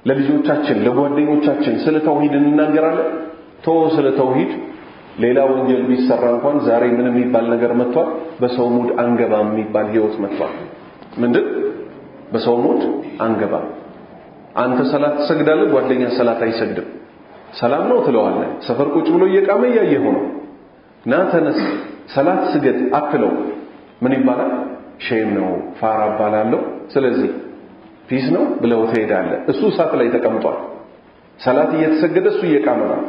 ለልጆቻችን ለጓደኞቻችን ስለ ተውሂድ እንናገራለን። ስለ ተውሂድ ሌላ ወንጀል ቢሰራ እንኳን ዛሬ ምን የሚባል ነገር መጥቷል? በሰው ሙድ አንገባም የሚባል ህይወት መጥቷል። ምንድን በሰው ሙድ አንገባም። አንተ ሰላት ትሰግዳለህ፣ ጓደኛ ሰላት አይሰግድም። ሰላም ነው ትለዋለህ። ሰፈር ቁጭ ብሎ እየቃመ እያየኸው ነው። ና ተነስ ሰላት ስገድ አትለው። ምን ይባላል? ሼም ነው፣ ፋራ ባላለው። ስለዚህ ፒስ ነው ብለው ትሄዳለህ። እሱ ሰዓት ላይ ተቀምጧል። ሰላት እየተሰገደ እሱ እየቃመ ነው።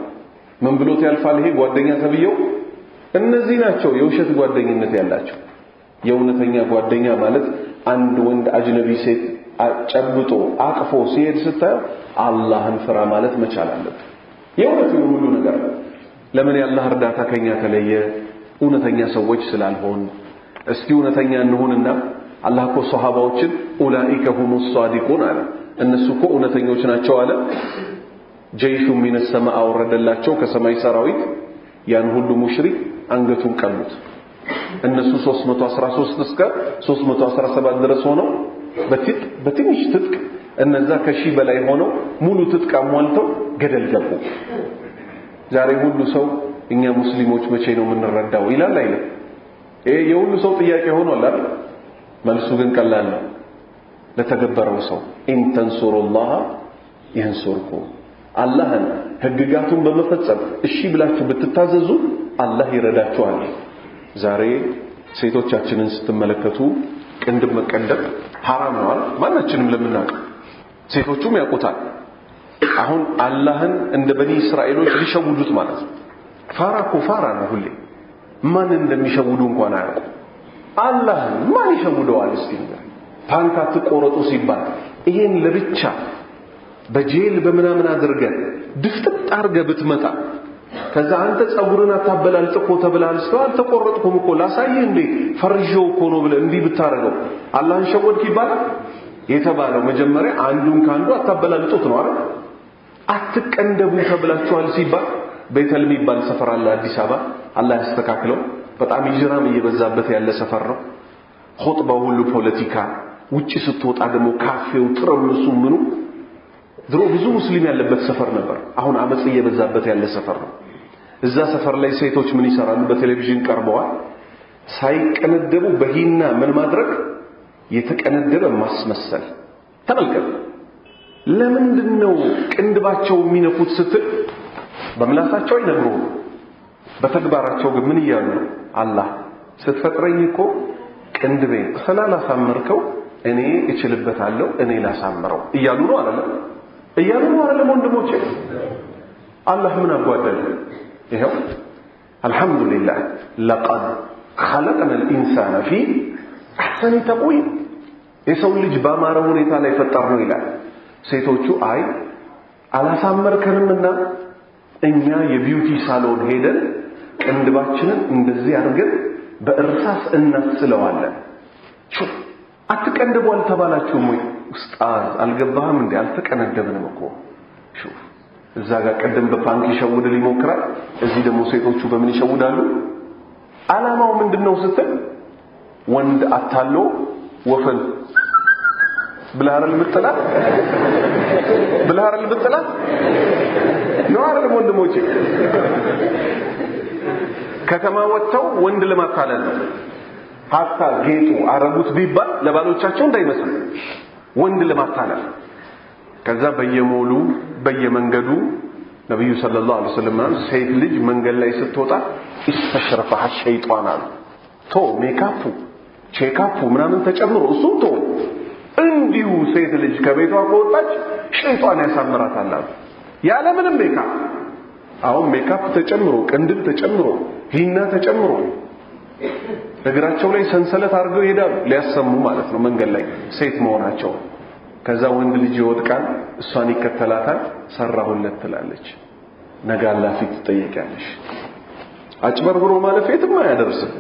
ምን ብሎት ያልፋል? ይሄ ጓደኛ ተብየው። እነዚህ ናቸው የውሸት ጓደኝነት ያላቸው። የእውነተኛ ጓደኛ ማለት አንድ ወንድ አጅነቢ ሴት ጨብጦ አቅፎ ሲሄድ ስታየው አላህን ፍራ ማለት መቻል አለበት። የእውነት ሁሉ ነገር ለምን ያላህ እርዳታ ከኛ ተለየ? እውነተኛ ሰዎች ስላልሆን። እስቲ እውነተኛ እንሁንና አላህ እኮ ሷሃባዎችን ኡላኢከ ሁሙስ ሷዲቁን አለ። እነሱ እኮ እውነተኞች ናቸው አለ። ጀይሹ ሚነ ሰማእ አወረደላቸው ከሰማይ ሰራዊት። ያን ሁሉ ሙሽሪክ አንገቱን ቀሉት። እነሱ 313 እስከ 317 ድረስ ሆነው በትንሽ ትጥቅ፣ እነዛ ከሺህ በላይ ሆነው ሙሉ ትጥቅ አሟልተው ገደል ገቡ። ዛሬ ሁሉ ሰው እኛ ሙስሊሞች መቼ ነው የምንረዳው ይላል አይደል? ይሄ የሁሉ ሰው ጥያቄ ሆኗል አይደል? መልሱ ግን ቀላል ነው ለተገበረው ሰው። ኢን ተንሱሩላህ ይንሱርኩም። አላህን ህግጋቱን በመፈጸም እሺ ብላችሁ ብትታዘዙ አላህ ይረዳችኋል። ዛሬ ሴቶቻችንን ስትመለከቱ ቅንድብ መቀንደብ ሐራም ነው አይደል? ማናችንም ለምናውቅ ሴቶቹም ያውቁታል። አሁን አላህን እንደ በኒ እስራኤሎች ሊሸውዱት ማለት ነው። ፋራ ነው ሁሌ። ማን እንደሚሸውዱ እንኳን አያውቁ። አላህን ማን ይሸውደዋል? እስቲ ፓንት አትቆረጡ ሲባል ይሄን ለብቻ በጄል በምናምን አድርገን ድፍጥጥ አድርገህ ብትመጣ ከዛ አንተ ጸጉርን አታበላልጥ እኮ ተብለሃል። አልተቆረጥኩም እኮ ላሳይህ እንዴ ፈርዤው እኮ ነው ብለህ እንዲህ ብታረገው አላህን ሸወድክ ይባላል? የተባለው መጀመሪያ አንዱን ካንዱ አታበላልጡት ነው አይደል? አትቀንደቡ ተብላችኋል ሲባል ቤተል የሚባል ሰፈር አለ አዲስ አበባ። አላህ ያስተካክለው። በጣም ይጅራም እየበዛበት ያለ ሰፈር ነው። ኹጥባው ሁሉ ፖለቲካ፣ ውጪ ስትወጣ ደግሞ ካፌው ጥረምሱ ምኑ። ድሮ ብዙ ሙስሊም ያለበት ሰፈር ነበር። አሁን አመጽ እየበዛበት ያለ ሰፈር ነው። እዛ ሰፈር ላይ ሴቶች ምን ይሰራሉ? በቴሌቪዥን ቀርበዋል። ሳይቀነደቡ በሂና ምን ማድረግ? የተቀነደበ ማስመሰል። ተመልከቱ። ለምንድነው ቅንድባቸው የሚነፉት ስትል በምላሳቸው አይነግሩም። በተግባራቸው ግን ምን እያሉ ነው? አላህ ስትፈጥረኝ እኮ ቅንድቤን ስላላሳመርከው እኔ እችልበታለሁ፣ እኔ ላሳምረው እያሉ ነው አይደል? እያሉ ነው አይደል? ወንድሞቼ አላህ ምን አጓደለ? ይሄው አልহামዱሊላህ ለቀድ خلقنا الانسان في احسن تقويم። የሰው ልጅ ባማረ ሁኔታ ላይ ፈጠር ነው ይላል። ሴቶቹ አይ አላሳመርከንምና እኛ የቢዩቲ ሳሎን ሄደን ቅንድባችንን እንደዚህ አድርገን በእርሳስ እናስለዋለን። ሹፍ አትቀንድቡ አልተባላችሁም ወይ? ኡስታዝ አልገባህም እንዴ? አልተቀነደብንም እኮ። ሹፍ እዛ ጋር ቀደም በፓንክ ይሸውድ ሊሞክራል። እዚህ ደግሞ ሴቶቹ በምን ይሸውዳሉ? ዓላማው ምንድነው ስትል ወንድ አታሎ ወፈን ብልሃረል ብትላት ነው አይደል? ወንድሞቼ ከተማ ወጥተው ወንድ ለማታለል ነው። ሀታ ጌጡ አረጉት ቢባል ለባሎቻቸው እንዳይመስል ወንድ ለማታለል። ከዛ በየሞሉ በየመንገዱ ነብዩ ሰለላሁ ዐለይሂ ወሰለም ሴት ልጅ መንገድ ላይ ስትወጣ ኢስተሽረፈሃ ሸይጣን አሉ። ሜካፑ ቼካፑ ምናምን ተጨምሮ እሱም እንዲሁ ሴት ልጅ ከቤቷ ከወጣች ሸይጣን ያሳምራታል አሉ። ያለ ምንም ሜካፕ። አሁን ሜካፕ ተጨምሮ ቅንድብ ተጨምሮ ሂና ተጨምሮ እግራቸው ላይ ሰንሰለት አድርገው ይሄዳሉ ሊያሰሙ ማለት ነው መንገድ ላይ ሴት መሆናቸው። ከዛ ወንድ ልጅ ይወድቃል፣ እሷን ይከተላታል። ሰራሁለት ትላለች። ነገ አላህ ፊት ትጠየቂያለሽ። አጭበርብሮ ማለፍ የትም አያደርስም።